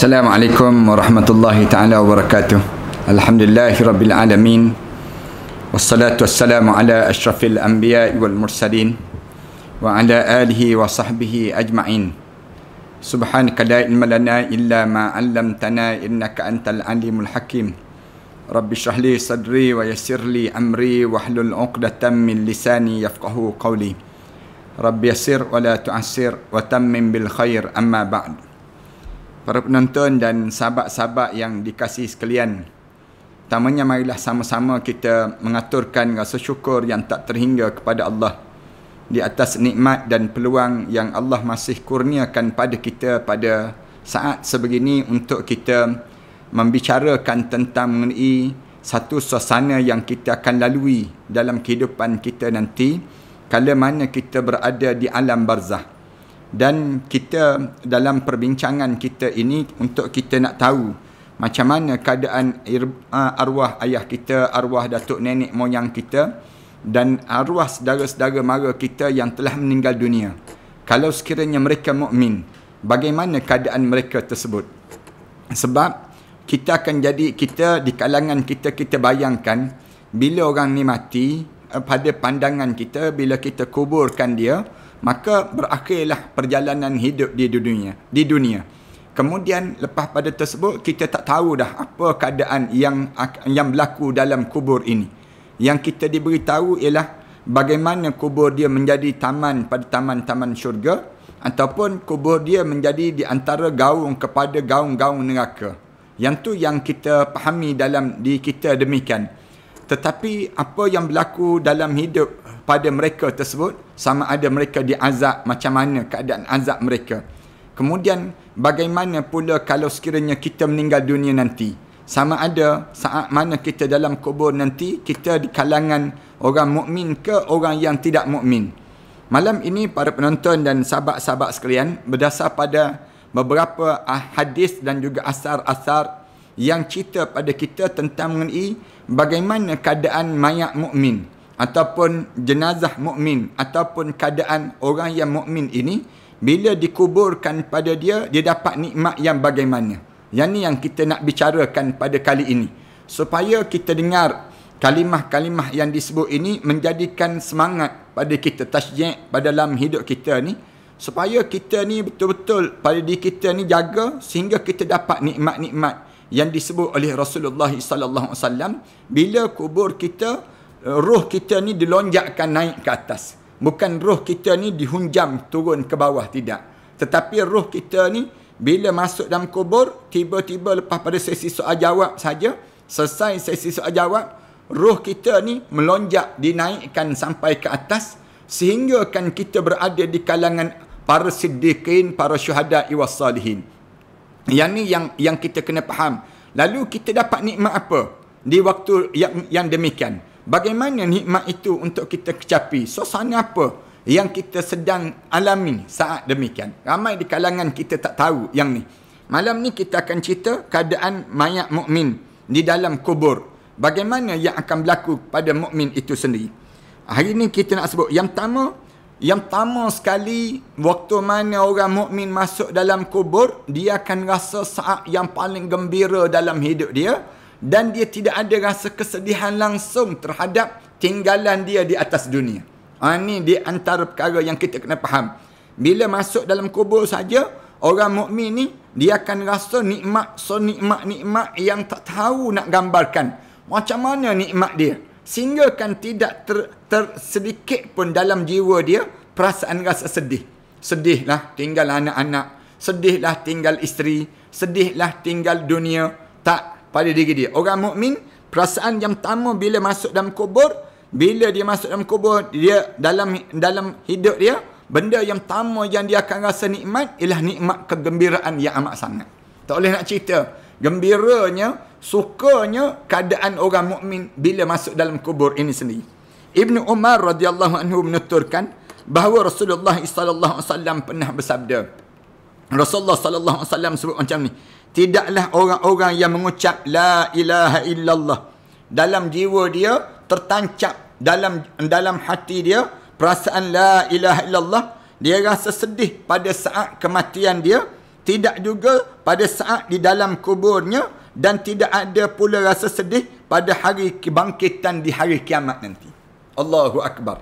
Assalamualaikum warahmatullahi taala wabarakatuh. Alhamdulillahirabbil alamin. Wassalatu wassalamu ala asyrafil anbiya'i wal mursalin wa ala alihi wa sahbihi ajma'in. Subhanaka la ilma lana illa ma 'allamtana innaka antal alimul hakim. Rabbi shrah li sadri wa yassir li amri wahlul 'uqdatam min lisani yafqahu qawli. Rabbi yassir wa la tu'assir wa tammim bil khair, amma ba'd. Para penonton dan sahabat-sahabat yang dikasihi sekalian, pertamanya marilah sama-sama kita mengaturkan rasa syukur yang tak terhingga kepada Allah di atas nikmat dan peluang yang Allah masih kurniakan pada kita pada saat sebegini untuk kita membicarakan tentang mengenai satu suasana yang kita akan lalui dalam kehidupan kita nanti kala mana kita berada di alam barzah. Dan kita dalam perbincangan kita ini untuk kita nak tahu macam mana keadaan arwah ayah kita, arwah datuk nenek moyang kita dan arwah saudara-saudara mara kita yang telah meninggal dunia. Kalau sekiranya mereka mukmin, bagaimana keadaan mereka tersebut? Sebab kita akan jadi, kita di kalangan kita bayangkan bila orang ni mati, pada pandangan kita bila kita kuburkan dia, maka berakhirlah perjalanan hidup di dunia. Kemudian lepas pada tersebut kita tak tahu dah apa keadaan yang berlaku dalam kubur ini. Yang kita diberitahu ialah bagaimana kubur dia menjadi taman pada taman-taman syurga ataupun kubur dia menjadi di antara gaung kepada gaung-gaung neraka. Yang tu yang kita fahami dalam diri kita demikian. Tetapi apa yang berlaku dalam hidup pada mereka tersebut, sama ada mereka diazab, macam mana keadaan azab mereka. Kemudian bagaimana pula kalau sekiranya kita meninggal dunia nanti, sama ada saat mana kita dalam kubur nanti, kita di kalangan orang mukmin ke orang yang tidak mukmin. Malam ini para penonton dan sahabat-sahabat sekalian, berdasar pada beberapa hadis dan juga asar-asar yang cerita pada kita tentang mengenai bagaimana keadaan mayat mukmin ataupun jenazah mukmin ataupun keadaan orang yang mukmin ini bila dikuburkan pada dia dapat nikmat yang bagaimana. Yang ni yang kita nak bicarakan pada kali ini, supaya kita dengar kalimah-kalimah yang disebut ini menjadikan semangat pada kita, tasjid pada dalam hidup kita ni, supaya kita ni betul-betul pada diri kita ni jaga sehingga kita dapat nikmat-nikmat yang disebut oleh Rasulullah sallallahu alaihi wasallam. Bila kubur kita, roh kita ni dilonjakkan naik ke atas. Bukan roh kita ni dihunjam turun ke bawah, tidak. Tetapi roh kita ni bila masuk dalam kubur, tiba-tiba lepas pada sesi soal jawab saja, selesai sesi soal jawab, roh kita ni melonjak, dinaikkan sampai ke atas sehingga kan kita berada di kalangan para siddiqin, para syuhada was salihin. Yang ni yang kita kena faham. Lalu kita dapat nikmat apa di waktu yang demikian? Bagaimana nikmat itu untuk kita kecapi? Suasana apa yang kita sedang alami saat demikian? Ramai di kalangan kita tak tahu yang ni. Malam ni kita akan cerita keadaan mayat mukmin di dalam kubur. Bagaimana yang akan berlaku pada mukmin itu sendiri. Hari ni kita nak sebut yang pertama sekali, waktu mana orang mukmin masuk dalam kubur, dia akan rasa saat yang paling gembira dalam hidup dia. Dan dia tidak ada rasa kesedihan langsung terhadap tinggalan dia di atas dunia. Ini di antara perkara yang kita kena faham. Bila masuk dalam kubur saja, orang mukmin ni dia akan rasa nikmat, nikmat yang tak tahu nak gambarkan macam mana nikmat dia. Sehingga kan tidak sedikit pun dalam jiwa dia perasaan rasa sedih. Sedihlah tinggal anak-anak, sedihlah tinggal isteri, sedihlah tinggal dunia. Tak pada diri dia. Orang mukmin, perasaan yang pertama bila masuk dalam kubur, bila dia masuk dalam kubur, dia dalam hidup dia, benda yang pertama yang dia akan rasa nikmat ialah nikmat kegembiraan yang amat sangat. Tak boleh nak cerita. Gembiranya, sukanya keadaan orang mukmin bila masuk dalam kubur ini sendiri. Ibnu Umar radhiyallahu anhu menuturkan bahawa Rasulullah sallallahu alaihi wasallam pernah bersabda. Rasulullah sallallahu alaihi wasallam sebut macam ni, tidaklah orang-orang yang mengucap la ilaha illallah dalam jiwa dia tertancap dalam hati dia perasaan la ilaha illallah, dia rasa sedih pada saat kematian dia, tidak juga pada saat di dalam kuburnya, dan tidak ada pula rasa sedih pada hari kebangkitan di hari kiamat nanti. Allahu Akbar.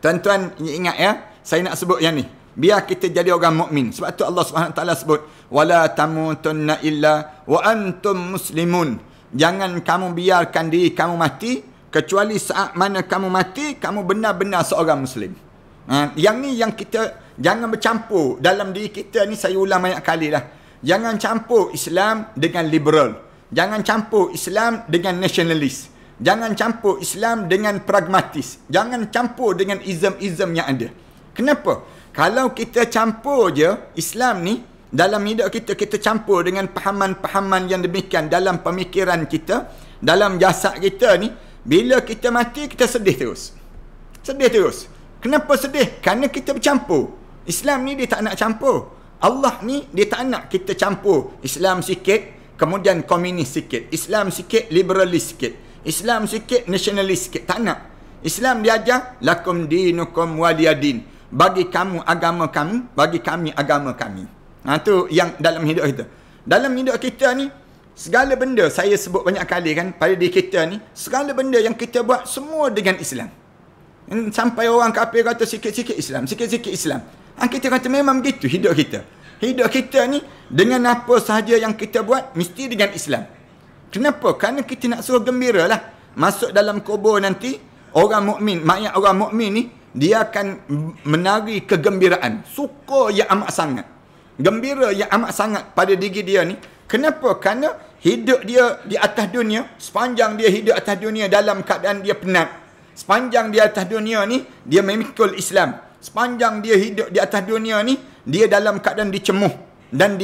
Tuan-tuan ingat ya, saya nak sebut yang ni. Biar kita jadi orang mukmin. Sebab tu Allah Subhanahu taala sebut, wala tamutunna illa wa antum muslimun. Jangan kamu biarkan diri kamu mati kecuali saat mana kamu mati kamu benar-benar seorang muslim. Yang ni yang kita jangan bercampur dalam diri kita ni. Saya ulang banyak kali dah. Jangan campur Islam dengan liberal. Jangan campur Islam dengan nasionalis. Jangan campur Islam dengan pragmatis. Jangan campur dengan ism-ism yang ada. Kenapa? Kalau kita campur je Islam ni dalam hidup kita, kita campur dengan pahaman-pahaman yang demikian dalam pemikiran kita, dalam jasad kita ni, bila kita mati kita sedih terus. Sedih terus. Kenapa sedih? Kerana kita bercampur. Islam ni dia tak nak campur. Allah ni dia tak nak kita campur. Islam sikit, kemudian komunis sikit. Islam sikit, liberalis sikit. Islam sikit, nasionalis sikit. Tak nak. Islam dia ajar, lakum dinukum waliyadin. Bagi kamu agama kamu, bagi kami agama kami. Tu yang dalam hidup kita. Dalam hidup kita ni, segala benda saya sebut banyak kali kan, pada diri kita ni, segala benda yang kita buat semua dengan Islam. Sampai orang kafir kata sikit-sikit Islam, sikit-sikit Islam. Kita kata memang begitu hidup kita. Hidup kita ni dengan apa sahaja yang kita buat mesti dengan Islam. Kenapa? Kerana kita nak suruh gembira lah. Masuk dalam kubur nanti, orang mukmin, mayat orang mukmin ni, dia akan menari kegembiraan. Suka yang amat sangat. Gembira yang amat sangat pada diri dia ni. Kenapa? Kerana hidup dia di atas dunia, sepanjang dia hidup atas dunia dalam keadaan dia penat. Sepanjang dia atas dunia ni, dia memikul Islam. Sepanjang dia hidup di atas dunia ni, dia dalam keadaan dicemuh dan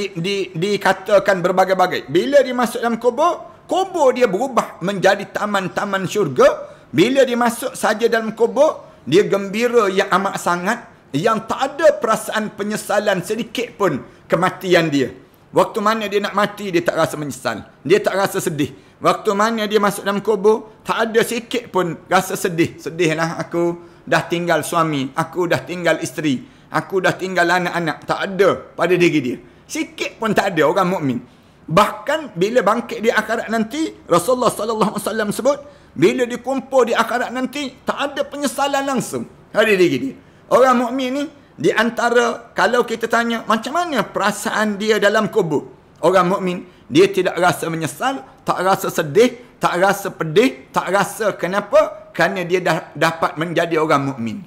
dikatakan berbagai-bagai. Bila dia masuk dalam kubur dia berubah menjadi taman-taman syurga. Bila dia masuk saja dalam kubur, dia gembira yang amat sangat, yang tak ada perasaan penyesalan sedikit pun kematian dia. Waktu mana dia nak mati, dia tak rasa menyesal. Dia tak rasa sedih. Waktu mana dia masuk dalam kubur, tak ada sikit pun rasa sedih. Sedihlah aku dah tinggal suami, aku dah tinggal isteri, aku dah tinggal anak-anak. Tak ada pada diri dia. Sikit pun tak ada orang mukmin. Bahkan bila bangkit di akhirat nanti, Rasulullah sallallahu alaihi wasallam sebut, bila dikumpul di akhirat nanti, tak ada penyesalan langsung pada diri dia. Orang mukmin ni, di antara kalau kita tanya macam mana perasaan dia dalam kubur, orang mukmin dia tidak rasa menyesal, tak rasa sedih, tak rasa pedih, tak rasa kenapa? Kerana dia dah dapat menjadi orang mukmin.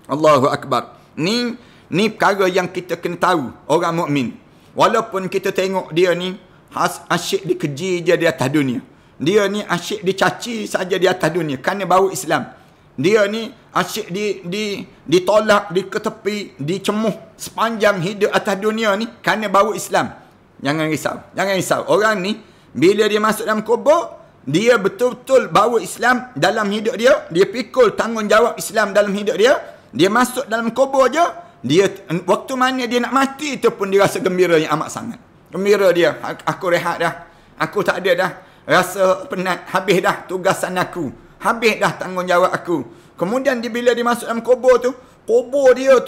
Allahu Akbar. Ni perkara yang kita kena tahu, orang mukmin. Walaupun kita tengok dia ni asyik dikeji je di atas dunia. Dia ni asyik dicaci saja di atas dunia kerana bawa Islam. Dia ni asyik ditolak, diketepi, dicemuh sepanjang hidup atas dunia ni kerana bawa Islam. Jangan risau. Jangan risau. Orang ni bila dia masuk dalam kubur, dia betul-betul bawa Islam dalam hidup dia. Dia pikul tanggungjawab Islam dalam hidup dia. Dia masuk dalam kubur je. Dia waktu mana dia nak mati itu pun dia rasa gembira yang amat sangat. Gembira dia. Aku rehat dah. Aku tak ada dah rasa penat. Habis dah tugasan aku. Habis dah tanggungjawab aku. Kemudian bila dia masuk dalam kubur tu,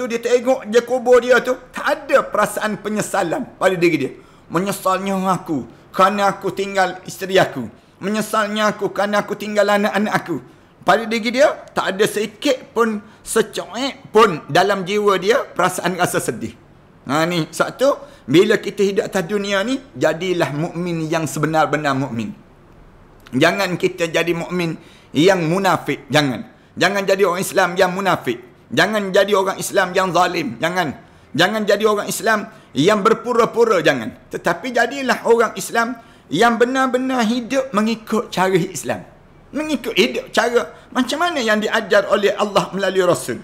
dia tengok je kubur dia tu, tak ada perasaan penyesalan pada diri dia. Menyesalnya aku kerana aku tinggal isteri aku. Menyesalnya aku kerana aku tinggal anak-anak aku. Pada diri dia, tak ada sedikit pun, secuek pun dalam jiwa dia perasaan rasa sedih. Ni, sebab tu, bila kita hidup atas dunia ni, jadilah mukmin yang sebenar-benar mukmin. Jangan kita jadi mukmin yang munafik. Jangan jadi orang Islam yang munafik. Jangan jadi orang Islam yang zalim. Jangan jadi orang Islam yang berpura-pura. Jangan. Tetapi jadilah orang Islam yang benar-benar hidup mengikut cara Islam. Mengikut hidup cara macam mana yang diajar oleh Allah melalui Rasul.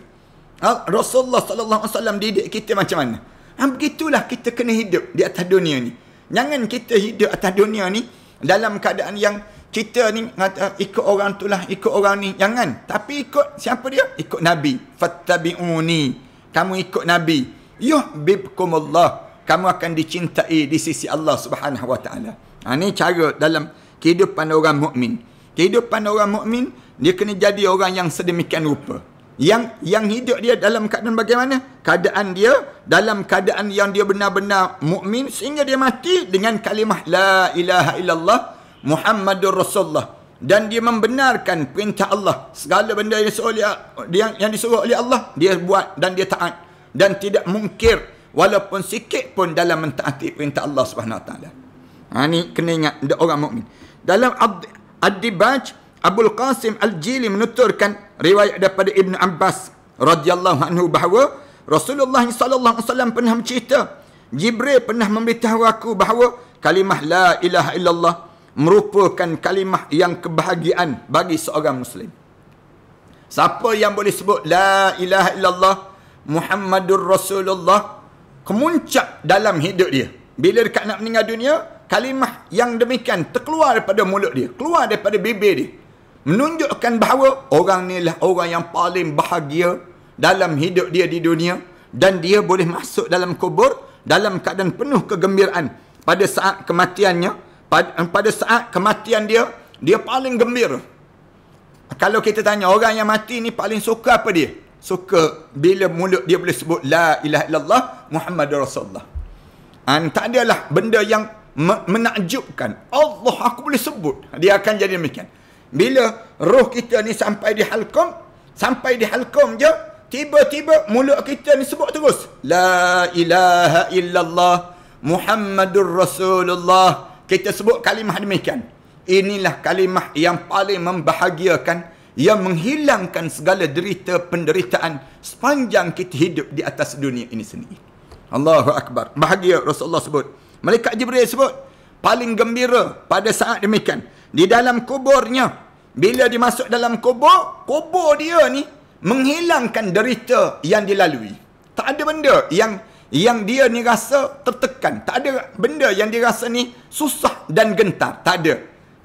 Rasulullah sallallahu alaihi wasallam didik kita macam mana. Begitulah kita kena hidup di atas dunia ni. Jangan kita hidup atas dunia ni dalam keadaan yang kita ni ikut orang tu lah, ikut orang ni. Jangan. Tapi ikut siapa dia? Ikut Nabi. Fattabi'uni. Kamu ikut Nabi. Yuhibbukumullah. Kamu akan dicintai di sisi Allah Subhanahu wa taala. Ini cara dalam kehidupan orang mukmin. Kehidupan orang mukmin, dia kena jadi orang yang sedemikian rupa. Yang hidup dia dalam keadaan bagaimana? Keadaan dia dalam keadaan yang dia benar-benar mukmin sehingga dia mati dengan kalimah la ilaha illallah Muhammadur Rasulullah, dan dia membenarkan perintah Allah. Segala benda yang disuruh oleh Allah dia buat dan dia taat, dan tidak mungkir walaupun sikit pun dalam mentaati perintah Allah Subhanahu Wa Taala. Ni kena ingat orang mukmin. Dalam Ad-Dibaj, Abul Qasim Al-Jili menuturkan riwayat daripada Ibn Abbas radhiyallahu anhu bahawa Rasulullah sallallahu alaihi wasallam pernah bercerita, Jibril pernah memberitahu aku bahawa kalimah la ilaha illallah merupakan kalimah yang kebahagiaan bagi seorang Muslim. Siapa yang boleh sebut la ilaha illallah Muhammadur Rasulullah, kemuncak dalam hidup dia, bila dekat nak meninggal dunia, kalimah yang demikian terkeluar daripada mulut dia, keluar daripada bibir dia, menunjukkan bahawa orang ni lah orang yang paling bahagia dalam hidup dia di dunia, dan dia boleh masuk dalam kubur dalam keadaan penuh kegembiraan. Pada saat kematiannya, pada saat kematian dia paling gembira. Kalau kita tanya orang yang mati ni paling suka apa dia? Suka bila mulut dia boleh sebut la ilaha illallah Muhammadur Rasulullah. Tak adalah benda yang menakjubkan. Allah, aku boleh sebut. Dia akan jadi demikian. Bila roh kita ni sampai di halqum je, tiba-tiba mulut kita ni sebut terus la ilaha illallah Muhammadur Rasulullah. Kita sebut kalimah demikian. Inilah kalimah yang paling membahagiakan, yang menghilangkan segala derita penderitaan sepanjang kita hidup di atas dunia ini sendiri. Allahu Akbar. Bahagia Rasulullah sebut. Malaikat Jibril sebut paling gembira pada saat demikian. Di dalam kuburnya, bila dimasuk dalam kubur dia ni menghilangkan derita yang dilalui. Tak ada benda yang dia ni rasa tertekan. Tak ada benda yang dia rasa ni susah dan gentar. Tak ada.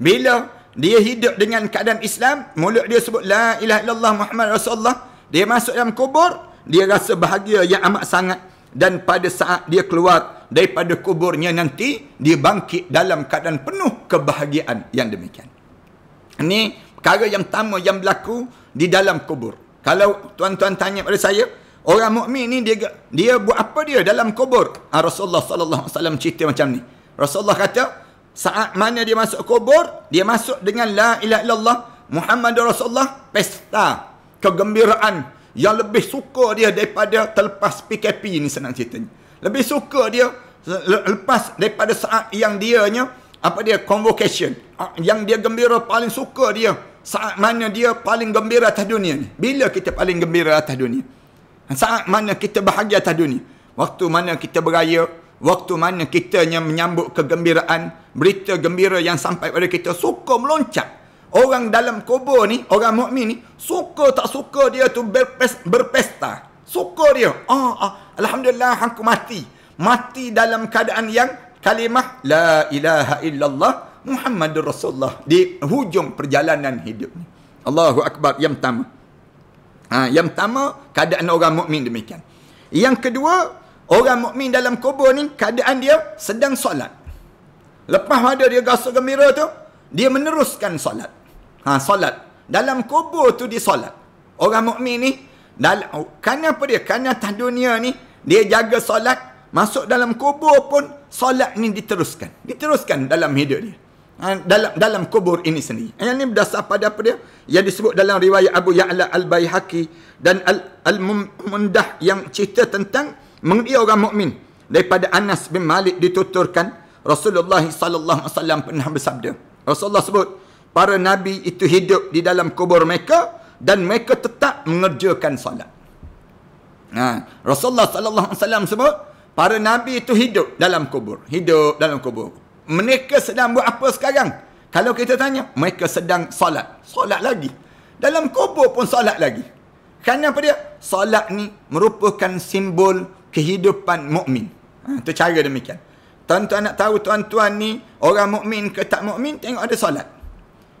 Bila dia hidup dengan keadaan Islam, mulut dia sebut la ilaha illallah Muhammad Rasulullah, dia masuk dalam kubur, dia rasa bahagia yang amat sangat. Dan pada saat dia keluar daripada kuburnya nanti, dia bangkit dalam keadaan penuh kebahagiaan yang demikian. Ini perkara yang pertama yang berlaku di dalam kubur. Kalau tuan-tuan tanya pada saya, orang mukmin ni dia buat apa dia dalam kubur? Rasulullah sallallahu alaihi wasallam cerita macam ni. Rasulullah kata, saat mana dia masuk kubur, dia masuk dengan la ilaha illallah Muhammadur Rasulullah, pesta kegembiraan yang lebih suka dia daripada terlepas PKP ni, senang ceritanya. Lebih suka dia lepas daripada saat yang convocation, yang dia gembira, paling suka dia saat mana dia paling gembira atas dunia ni. Bila kita paling gembira atas dunia? Saat mana kita bahagia atas dunia? Waktu mana kita beraya, waktu mana kita yang menyambut kegembiraan, berita gembira yang sampai pada kita, suka meloncat. Orang dalam kubur ni, orang mukmin ni, suka tak suka dia tu berpesta. Suka dia. Alhamdulillah aku mati. Mati dalam keadaan yang kalimah la ilaha illallah Muhammadur Rasulullah di hujung perjalanan hidup ni. Allahu Akbar. Yang pertama. Yang pertama, keadaan orang mukmin demikian. Yang kedua, orang mukmin dalam kubur ni, keadaan dia sedang solat. Lepas ada dia rasa gembira tu, dia meneruskan solat. Solat. Dalam kubur tu dia solat. Orang mukmin ni, kerana apa dia? Kerana atas dunia ni, dia jaga solat. Masuk dalam kubur pun, solat ni diteruskan. Diteruskan dalam hidup dia. Dalam kubur ini sendiri. Yang ni berdasar pada apa dia? Yang disebut dalam riwayat Abu Ya'la Al-Baihaqi dan Al-Mundah yang cerita tentang mengenai orang mukmin. Daripada Anas bin Malik dituturkan, Rasulullah sallallahu alaihi wasallam pernah bersabda. Rasulullah sebut, para nabi itu hidup di dalam kubur mereka dan mereka tetap mengerjakan solat. Rasulullah sallallahu alaihi wasallam sebut, para nabi itu hidup dalam kubur. Hidup dalam kubur. Mereka sedang buat apa sekarang? Kalau kita tanya, mereka sedang solat. Solat lagi. Dalam kubur pun solat lagi. Kerana apa dia? Solat ni merupakan simbol kehidupan mukmin. Itu cara demikian. Tuan-tuan nak tahu tuan-tuan ni orang mukmin ke tak mukmin, tengok ada solat.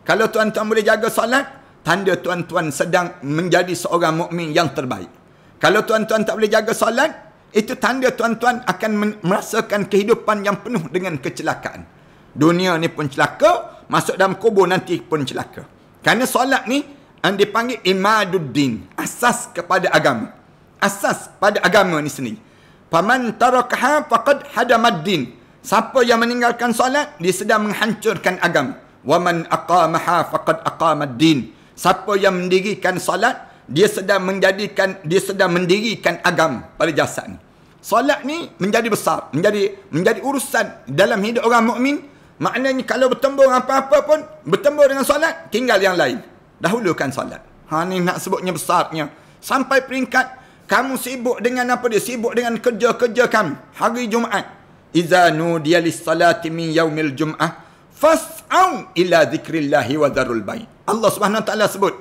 Kalau tuan-tuan boleh jaga solat, tanda tuan-tuan sedang menjadi seorang mukmin yang terbaik. Kalau tuan-tuan tak boleh jaga solat, itu tanda tuan-tuan akan merasakan kehidupan yang penuh dengan kecelakaan. Dunia ni pun celaka, masuk dalam kubur nanti pun celaka. Kerana solat ni yang dipanggil imaduddin, asas kepada agama. Asas pada agama ni sendiri. Faman tarakaha faqad hadamaddin. Siapa yang meninggalkan solat, dia sedang menghancurkan agama. Waman aqamaha faqad aqamaddin. Siapa yang mendirikan solat, dia sedang mendirikan agama pada jasad ni. Solat ni menjadi besar, menjadi urusan dalam hidup orang mukmin. Maknanya kalau bertembur apa-apa pun, bertembur dengan solat, tinggal yang lain. Dahulukan solat. Ni nak sebutnya besarnya. Sampai peringkat kamu sibuk dengan apa dia? Sibuk dengan kerja-kerja kamu. Hari Jumaat. Iza nudiya lis-salati min yaumil jum'ah fas'au ila zikrillahi wa dharul bai'. Allah Subhanahu Wa Taala sebut,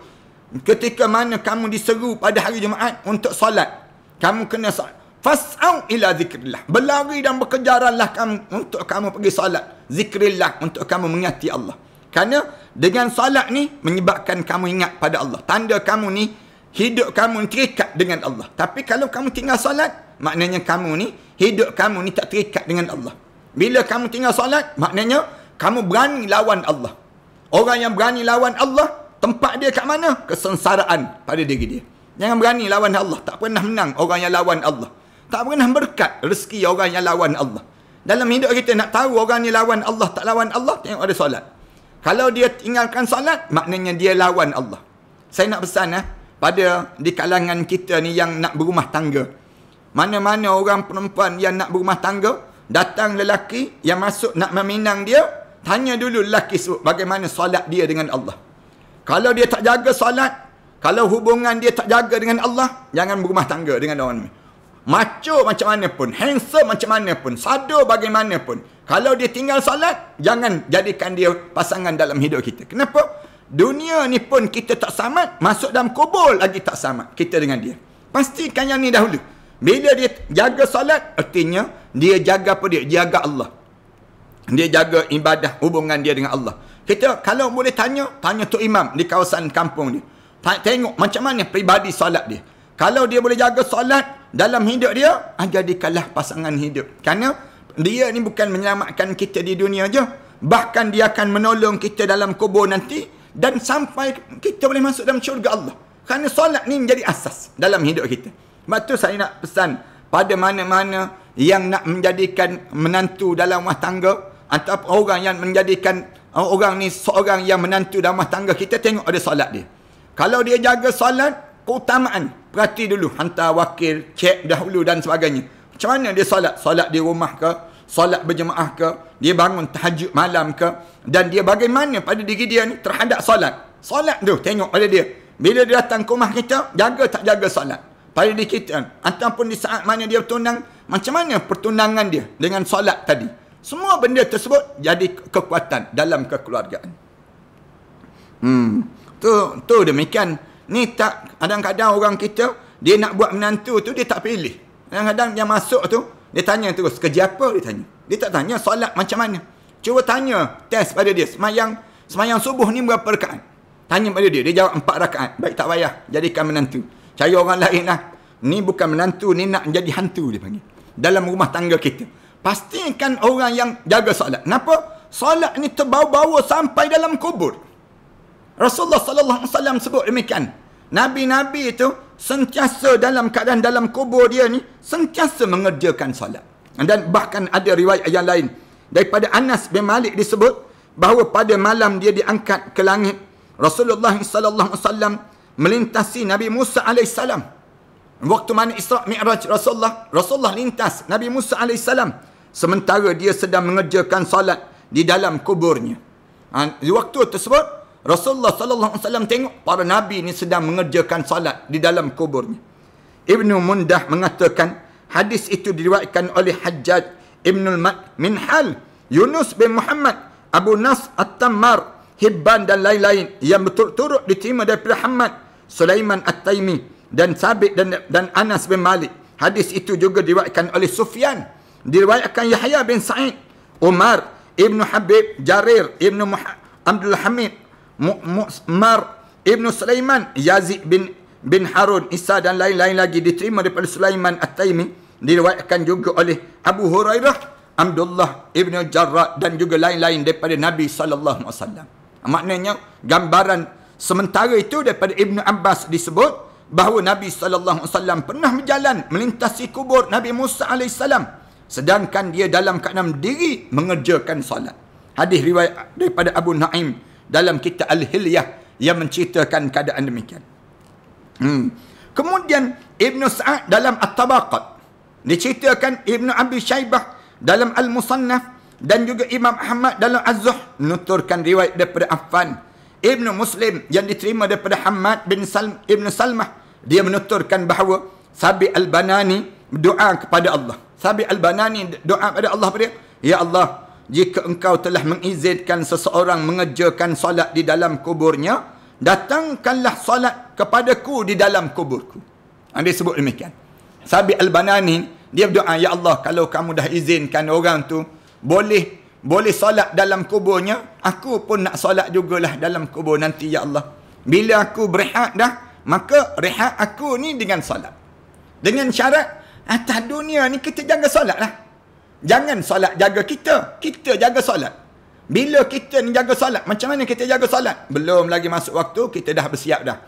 ketika mana kamu diseru pada hari Jumaat untuk solat, kamu kena fas'au ila zikrillah. Berlari dan berkejaranlah kamu untuk kamu pergi solat. Zikrillah, untuk kamu mengingati Allah. Kerana dengan solat ni menyebabkan kamu ingat pada Allah. Tanda kamu ni, hidup kamu terikat dengan Allah. Tapi kalau kamu tinggal solat, maknanya kamu ni, hidup kamu ni tak terikat dengan Allah. Bila kamu tinggal solat, maknanya kamu berani lawan Allah. Orang yang berani lawan Allah, tempat dia kat mana? Kesengsaraan pada diri dia. Jangan berani lawan Allah. Tak pernah menang orang yang lawan Allah. Tak pernah berkat rezeki orang yang lawan Allah. Dalam hidup kita nak tahu orang ni lawan Allah, tak lawan Allah, tengok ada solat. Kalau dia tinggalkan solat, maknanya dia lawan Allah. Saya nak pesan pada di kalangan kita ni yang nak berumah tangga. Mana-mana orang perempuan yang nak berumah tangga, datang lelaki yang masuk nak meminang dia, tanya dulu lelaki bagaimana solat dia dengan Allah. Kalau dia tak jaga solat, kalau hubungan dia tak jaga dengan Allah, jangan berumah tangga dengan orang ni. Macho macam mana pun, handsome macam mana pun, sado bagaimanapun, kalau dia tinggal solat, jangan jadikan dia pasangan dalam hidup kita. Kenapa? Dunia ni pun kita tak selamat, masuk dalam kubur lagi tak selamat kita dengan dia. Pastikan yang ni dahulu. Bila dia jaga solat, artinya dia jaga apa dia? Jaga Allah. Dia jaga ibadah, hubungan dia dengan Allah. Kita kalau boleh tanya Tok Imam di kawasan kampung dia. Tengok macam mana peribadi solat dia. Kalau dia boleh jaga solat dalam hidup dia, jadikanlah pasangan hidup. Kerana dia ni bukan menyelamatkan kita di dunia je, bahkan dia akan menolong kita dalam kubur nanti, dan sampai kita boleh masuk dalam syurga Allah. Kerana solat ni menjadi asas dalam hidup kita. Sebab tu saya nak pesan pada mana-mana yang nak menjadikan menantu dalam rumah tangga, atau orang yang menjadikan orang ni seorang yang menantu dalam rumah tangga, kita tengok ada solat dia. Kalau dia jaga solat, keutamaan, perhati dulu, hantar wakil, cek dahulu dan sebagainya. Macam mana dia solat? Solat di rumah ke? Solat berjemaah ke? Dia bangun tahajud malam ke? Dan dia bagaimana pada diri dia ni terhadap solat? Solat tu, tengok pada dia. Bila dia datang ke rumah kita, jaga tak jaga solat pada diri kita. Ataupun di saat mana dia bertunang, macam mana pertunangan dia dengan solat tadi. Semua benda tersebut jadi kekuatan dalam kekeluargaan. Tu demikian. Ni tak, kadang-kadang orang kita, dia nak buat menantu tu, dia tak pilih. Kadang-kadang yang masuk tu, dia tanya terus, kerja apa dia tanya. Dia tak tanya solat macam mana. Cuba tanya, test pada dia, semayang subuh ni berapa rakaat? Tanya pada dia, dia jawab 4 rakaat. Baik, tak payah, jadikan menantu. Cari orang lain lah. Ni bukan menantu, ni nak jadi hantu dia panggil. Dalam rumah tangga kita. Pastikan orang yang jaga solat. Kenapa? Solat ni terbawa-bawa sampai dalam kubur. Rasulullah sallallahu alaihi wasallam sebut demikian. Nabi-nabi itu sentiasa dalam keadaan dalam kubur dia ni sentiasa mengerjakan solat. Dan bahkan ada riwayat yang lain daripada Anas bin Malik disebut bahawa pada malam dia diangkat ke langit, Rasulullah sallallahu alaihi wasallam melintasi Nabi Musa alaihi salam. Waktu mana Isra Mi'raj Rasulullah lintas Nabi Musa alaihi salam sementara dia sedang mengerjakan solat di dalam kuburnya. Di waktu tersebut Rasulullah sallallahu alaihi wasallam tengok para nabi ni sedang mengerjakan salat di dalam kuburnya. Ibnu Mundah mengatakan hadis itu diriwayatkan oleh Hajjaj Ibnul Minhal, Yunus bin Muhammad, Abu Nas At-Tammar, Hibban dan lain-lain yang berturut-turut diterima daripada Hamad, Sulaiman At-Taimi dan Sabit dan Anas bin Malik. Hadis itu juga diriwayatkan oleh Sufyan, diriwayatkan Yahya bin Sa'id, Umar Ibnu Habib, Jarir Ibnu Abdul Hamid, Mu'mar Ibnu Sulaiman, Yazid bin Harun, Isa dan lain-lain lagi diterima daripada Sulaiman At-Taimi, diriwayatkan juga oleh Abu Hurairah, Abdullah Ibnu Jarrah dan juga lain-lain daripada Nabi sallallahu alaihi wasallam. Maknanya gambaran Sementara itu daripada Ibnu Abbas disebut bahawa Nabi SAW pernah berjalan melintasi kubur Nabi Musa AS, sedangkan dia dalam keadaan berdiri mengerjakan solat. Hadis riwayat daripada Abu Naim dalam kitab Al-Hilyah yang menceritakan keadaan demikian. Kemudian Ibnu Sa'ad dalam At-Tabaqat diceritakan, Ibnu Abi Syaibah dalam Al-Musannaf dan juga Imam Ahmad dalam Az-Zuhd menuturkan riwayat daripada Affan. Ibnu Muslim yang diterima daripada Hamad bin Ibn Salmah, dia menuturkan bahawa Sabi Al-Banani berdoa kepada Allah. Sabi Al-Banani doa kepada Allah pada, ya Allah, jika engkau telah mengizinkan seseorang mengerjakan solat di dalam kuburnya, datangkanlah solat kepadaku di dalam kuburku. Dia sebut demikian. Sabi Al-Banani, dia berdoa, ya Allah, kalau kamu dah izinkan orang tu boleh solat dalam kuburnya, aku pun nak solat jugalah dalam kubur nanti, ya Allah. Bila aku berehat dah, maka rehat aku ni dengan solat. Dengan syarat, atas dunia ni kita jaga solat lah. Jangan solat jaga kita, kita jaga solat. Bila kita ni jaga solat, macam mana kita jaga solat? Belum lagi masuk waktu, kita dah bersiap dah.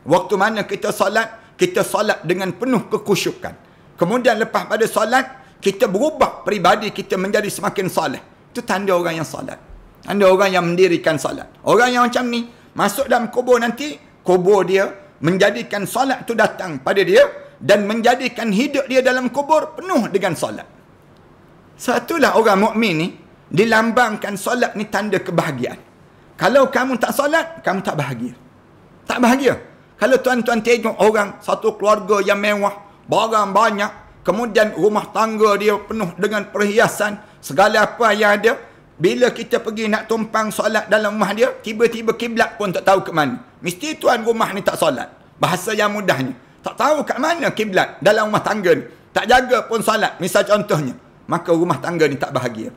Waktu mana kita solat dengan penuh kekhusyukan. Kemudian lepas pada solat, kita berubah peribadi kita menjadi semakin soleh. Itu tanda orang yang solat. Tanda orang yang mendirikan solat. Orang yang macam ni, masuk dalam kubur nanti, kubur dia menjadikan solat tu datang pada dia dan menjadikan hidup dia dalam kubur penuh dengan solat. Satulah orang mukmin ni, dilambangkan solat ni tanda kebahagiaan. Kalau kamu tak solat, kamu tak bahagia. Tak bahagia. Kalau tuan-tuan tengok orang, satu keluarga yang mewah, barang banyak, kemudian rumah tangga dia penuh dengan perhiasan, segala apa yang ada, bila kita pergi nak tumpang solat dalam rumah dia, tiba-tiba kiblat pun tak tahu ke mana. Mesti tuan rumah ni tak solat. Bahasa yang mudahnya, tak tahu kat mana kiblat dalam rumah tangga ni. Tak jaga pun solat, misal contohnya. Maka rumah tangga ni tak bahagia.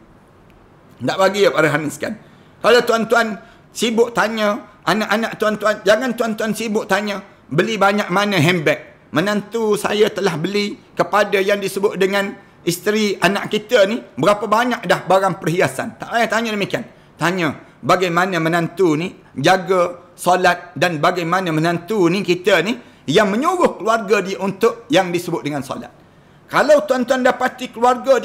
Tak bahagia para haniskan. Kalau tuan-tuan sibuk tanya, anak-anak tuan-tuan, jangan tuan-tuan sibuk tanya, beli banyak mana handbag. Menantu saya telah beli kepada yang disebut dengan isteri anak kita ni, berapa banyak dah barang perhiasan. Tak payah tanya demikian. Tanya, bagaimana menantu ni jaga solat dan bagaimana menantu ni kita ni yang menyuruh keluarga dia untuk yang disebut dengan solat. Kalau tuan-tuan dapati keluarga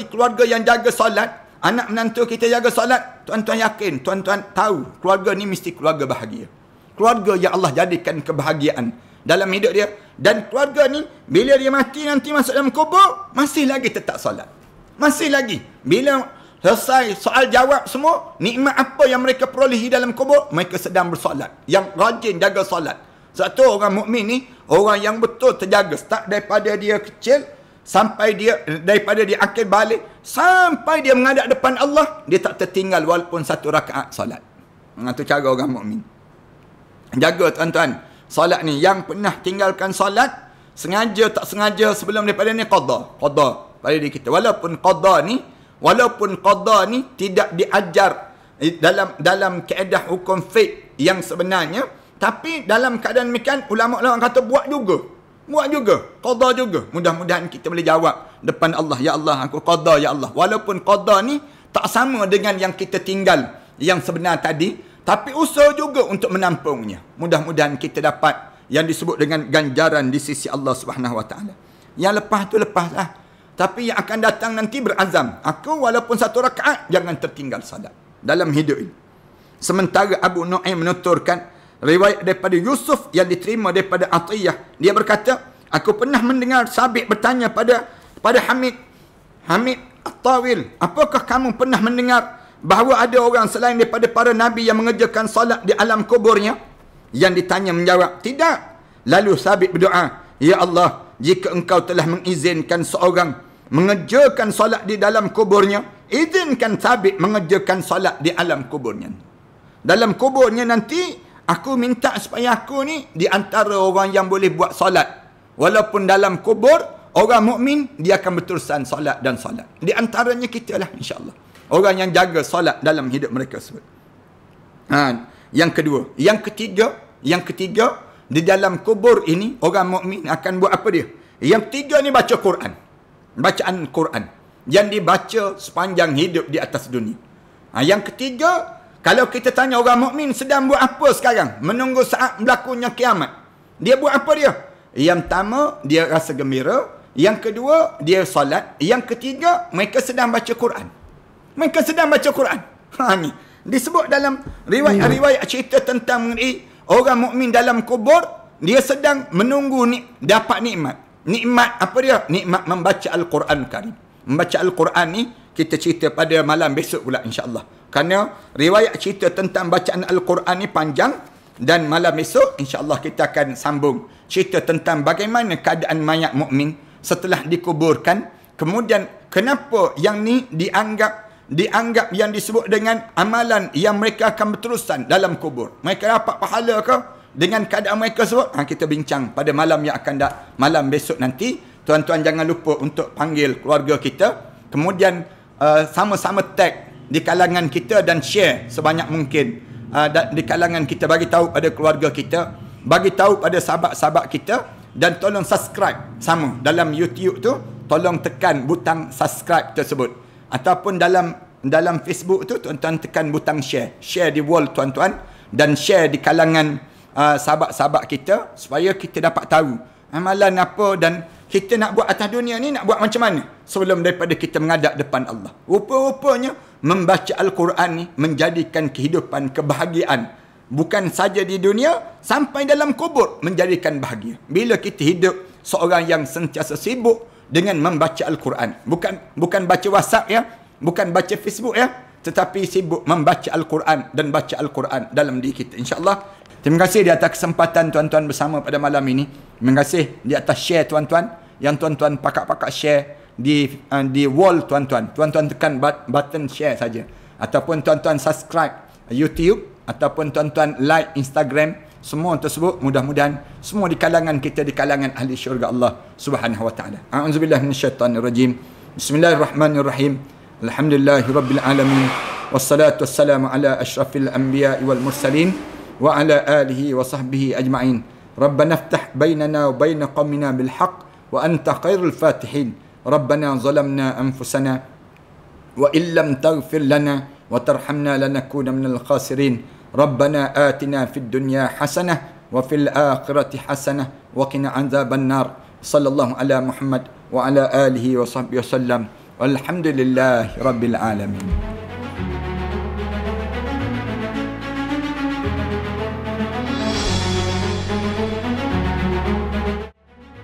yang jaga solat, anak menantu kita jaga solat, tuan-tuan yakin, tuan-tuan tahu keluarga ni mesti keluarga bahagia. Keluarga yang Allah jadikan kebahagiaan dalam hidup dia. Dan keluarga ni, bila dia mati nanti masuk dalam kubur, masih lagi tetap solat. Masih lagi. Bila selesai soal jawab semua, nikmat apa yang mereka perolehi dalam kubur, mereka sedang bersolat. Yang rajin jaga solat. Satu orang mukmin ni, orang yang betul terjaga. Start daripada dia kecil, sampai dia, daripada dia akil balik, sampai dia menghadap depan Allah, dia tak tertinggal walaupun satu rakaat solat. Itu cara orang mukmin. Jaga tuan-tuan. Solat ni, yang pernah tinggalkan solat, sengaja tak sengaja sebelum daripada ni, qada pada diri kita. Walaupun qada ni tidak diajar dalam kaedah hukum fiqh yang sebenarnya, tapi dalam keadaan demikian, ulama-ulama kata buat juga, qada juga. Mudah-mudahan kita boleh jawab depan Allah, ya Allah, aku qada, ya Allah. Walaupun qada ni tak sama dengan yang kita tinggal yang sebenar tadi, tapi usaha juga untuk menampungnya. Mudah-mudahan kita dapat yang disebut dengan ganjaran di sisi Allah Subhanahu Wa Taala. Yang lepas tu lepaslah. Tapi yang akan datang nanti berazam, aku walaupun satu rakaat jangan tertinggal salat dalam hidup ini. Sementara Abu Nu'aim menuturkan riwayat daripada Yusuf yang diterima daripada Atiyah. Dia berkata, aku pernah mendengar Sabit bertanya pada Hamid At-Tawil, apakah kamu pernah mendengar bahawa ada orang selain daripada para nabi yang mengerjakan solat di alam kuburnya? Yang ditanya menjawab, tidak. Lalu Sabit berdoa, ya Allah, jika engkau telah mengizinkan seorang mengerjakan solat di dalam kuburnya, izinkan Sabit mengerjakan solat di alam kuburnya. Dalam kuburnya nanti, aku minta supaya aku ni di antara orang yang boleh buat solat. Walaupun dalam kubur, orang mukmin dia akan berterusan solat dan solat. Di antaranya kita lah, insya-Allah. Orang yang jaga solat dalam hidup mereka sebut. Yang kedua. Yang ketiga, di dalam kubur ini, orang mukmin akan buat apa dia? Yang ketiga ni baca Quran. Bacaan Quran. Yang dibaca sepanjang hidup di atas dunia. Yang ketiga, Kalau kita tanya orang mukmin sedang buat apa sekarang? Menunggu saat berlakunya kiamat. Dia buat apa dia? Yang pertama, dia rasa gembira. Yang kedua, dia solat. Yang ketiga, mereka sedang baca Quran. Mereka sedang baca Quran. Ni disebut dalam riwayat-riwayat cerita tentang mengenai orang mukmin dalam kubur, dia sedang menunggu dapat nikmat. Nikmat apa dia? Nikmat membaca Al-Quran Karim. Membaca Al-Quran ni kita cerita pada malam besok pula insya-Allah. Kerana riwayat cerita tentang bacaan Al-Quran ni panjang, dan malam besok insya-Allah kita akan sambung cerita tentang bagaimana keadaan mayat mukmin setelah dikuburkan. Kemudian kenapa yang ni dianggap yang disebut dengan amalan yang mereka akan berterusan dalam kubur. Mereka dapat pahala ke dengan keadaan mereka sebut? Kita bincang pada malam yang akan malam besok nanti. Tuan-tuan jangan lupa untuk panggil keluarga kita. Kemudian sama-sama tag di kalangan kita dan share sebanyak mungkin di kalangan kita. Bagi tahu pada keluarga kita, bagi tahu pada sahabat-sahabat kita, dan tolong subscribe sama dalam YouTube tu. Tolong tekan butang subscribe tersebut, ataupun dalam Facebook tu tuan-tuan tekan butang share di wall tuan-tuan, dan share di kalangan sahabat-sahabat kita, supaya kita dapat tahu amalan apa dan kita nak buat atas dunia ni, nak buat macam mana sebelum daripada kita menghadap depan Allah. Rupa-rupanya membaca Al-Quran ni menjadikan kehidupan kebahagiaan, bukan saja di dunia, sampai dalam kubur menjadikan bahagia. Bila kita hidup seorang yang sentiasa sibuk dengan membaca Al-Quran, bukan baca WhatsApp ya, bukan baca Facebook ya, tetapi sibuk membaca Al-Quran dan baca Al-Quran dalam diri kita, insya-Allah. Terima kasih di atas kesempatan tuan-tuan bersama pada malam ini. Terima kasih di atas share tuan-tuan, yang tuan-tuan pakak-pakak share di wall tuan-tuan. Tuan-tuan tekan button share saja, ataupun tuan-tuan subscribe YouTube, ataupun tuan-tuan like Instagram. Semua tersebut mudah-mudahan semua di kalangan kita, di kalangan ahli syurga Allah Subhanahu wa taala. A'udzubillahi minasyaitanir rajim. Bismillahirrahmanirrahim. Alhamdulillahirabbil alamin. Wassalatu wassalamu ala asyrafil anbiya'i wal mursalin wa ala alihi wa sahbihi ajma'in. Rabbana iftah bainana wa bain qaumina bil haqq wa anta khairul fatihin. Rabbana zalamna anfusana wa illam taghfir lana wa tarhamna lanakuna minal khasirin. ربنا آتنا في الدنيا حسنة وفي الآخرة حسنة وقنا عذاب النار. صلى الله على محمد وعلى آله وصحبه وسلم والحمد لله رب العالمين.